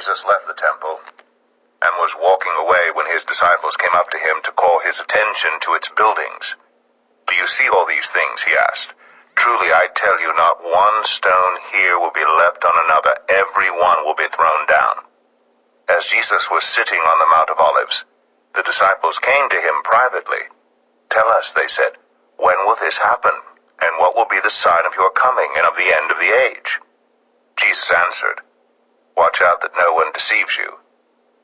Jesus left the temple and was walking away when his disciples came up to him to call his attention to its buildings. "Do you see all these things?" he asked. "Truly I tell you, not one stone here will be left on another. Every one will be thrown down." As Jesus was sitting on the Mount of Olives, the disciples came to him privately. "Tell us," they said, "when will this happen? And what will be the sign of your coming and of the end of the age?" Jesus answered, "Watch out that no one deceives you.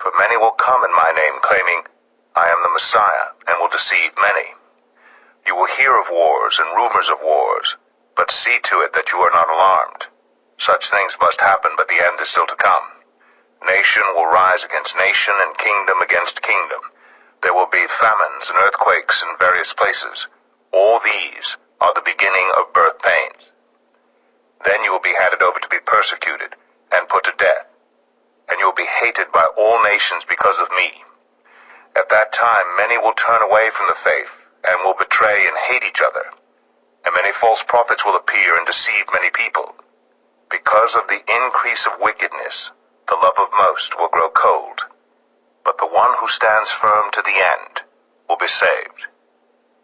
For many will come in my name, claiming, 'I am the Messiah,' and will deceive many. You will hear of wars and rumors of wars, but see to it that you are not alarmed. Such things must happen, but the end is still to come. Nation will rise against nation and kingdom against kingdom. There will be famines and earthquakes in various places. All these are the beginning of birth pains. Then you will be handed over to be persecuted and put to death, and you will be hated by all nations because of me. At that time many will turn away from the faith and will betray and hate each other. And many false prophets will appear and deceive many people. Because of the increase of wickedness, the love of most will grow cold. But the one who stands firm to the end will be saved.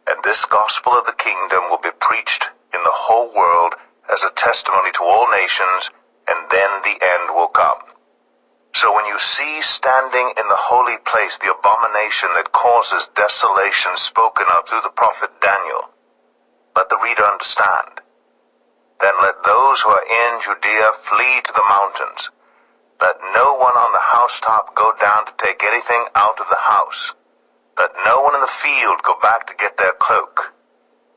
And this gospel of the kingdom will be preached in the whole world as a testimony to all nations, and then the end will come. So when you see standing in the holy place the abomination that causes desolation spoken of through the prophet Daniel, let the reader understand. Then let those who are in Judea flee to the mountains. Let no one on the housetop go down to take anything out of the house. Let no one in the field go back to get their cloak.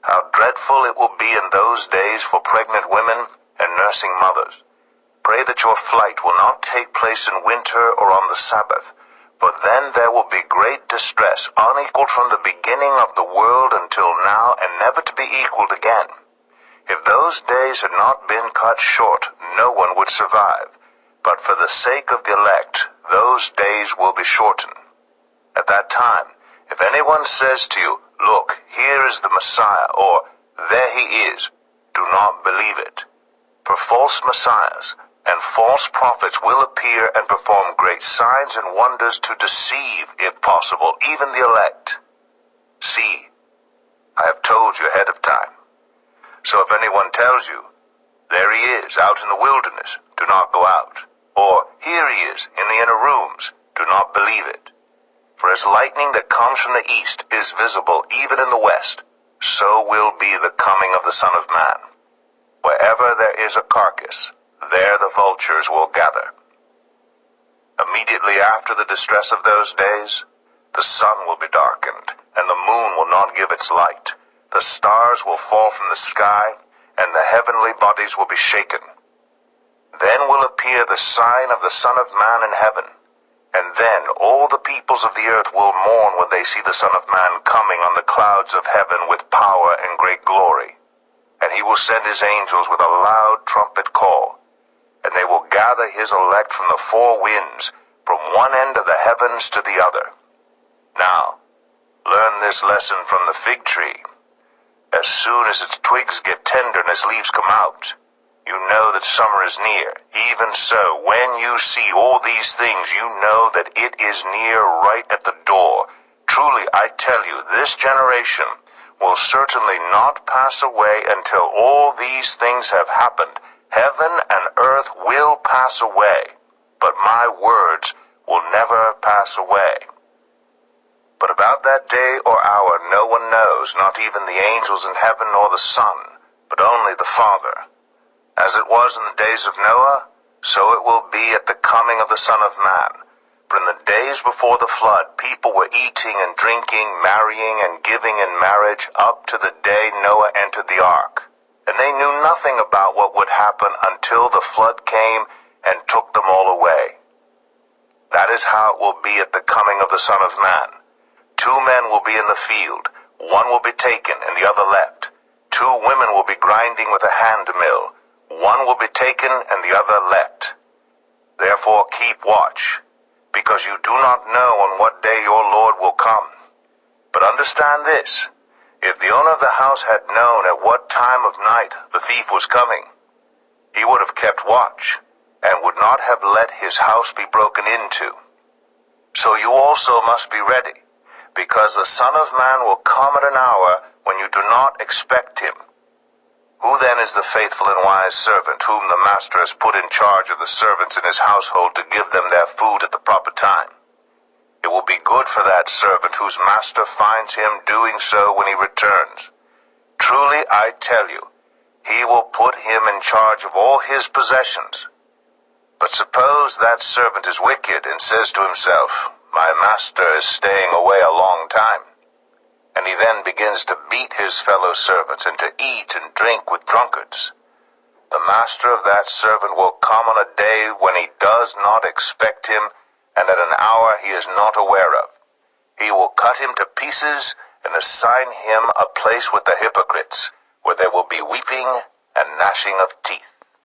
How dreadful it will be in those days for pregnant women and nursing mothers. Pray that your flight will not take place in winter or on the Sabbath, for then there will be great distress, unequaled from the beginning of the world until now, and never to be equaled again. If those days had not been cut short, no one would survive. But for the sake of the elect, those days will be shortened. At that time, if anyone says to you, 'Look, here is the Messiah,' or 'There he is,' do not believe it. For false messiahs and false prophets will appear and perform great signs and wonders to deceive, if possible, even the elect. See, I have told you ahead of time. So if anyone tells you, 'There he is, out in the wilderness,' do not go out. Or, 'Here he is, in the inner rooms,' do not believe it. For as lightning that comes from the east is visible even in the west, so will be the coming of the Son of Man. Wherever there is a carcass, there the vultures will gather. Immediately after the distress of those days, the sun will be darkened, and the moon will not give its light. The stars will fall from the sky, and the heavenly bodies will be shaken. Then will appear the sign of the Son of Man in heaven, and then all the peoples of the earth will mourn when they see the Son of Man coming on the clouds of heaven with power and great glory. And he will send his angels with a loud trumpet call, and they will gather his elect from the four winds, from one end of the heavens to the other. Now, learn this lesson from the fig tree. As soon as its twigs get tender and its leaves come out, you know that summer is near. Even so, when you see all these things, you know that it is near, right at the door. Truly, I tell you, this generation will certainly not pass away until all these things have happened. Heaven and earth will pass away, but my words will never pass away. But about that day or hour no one knows, not even the angels in heaven nor the Son, but only the Father. As it was in the days of Noah, so it will be at the coming of the Son of Man. For in the days before the flood, people were eating and drinking, marrying and giving in marriage, up to the day Noah entered the ark. And they knew nothing about what would happen until the flood came and took them all away. That is how it will be at the coming of the Son of Man. 2 men will be in the field, one will be taken and the other left. 2 women will be grinding with a hand mill, one will be taken and the other left. Therefore keep watch, because you do not know on what day your Lord will come. But understand this, if the owner of the house had known at what time of night the thief was coming, he would have kept watch and would not have let his house be broken into. So you also must be ready, because the Son of Man will come at an hour when you do not expect him. Who then is the faithful and wise servant whom the master has put in charge of the servants in his household to give them their food at the proper time? It will be good for that servant whose master finds him doing so when he returns. Truly, I tell you, he will put him in charge of all his possessions. But suppose that servant is wicked and says to himself, "My master is staying away a long time," and he then begins to beat his fellow servants and to eat and drink with drunkards. The master of that servant will come on a day when he does not expect him, and at an hour he is not aware of. He will cut him to pieces and assign him a place with the hypocrites, where there will be weeping and gnashing of teeth.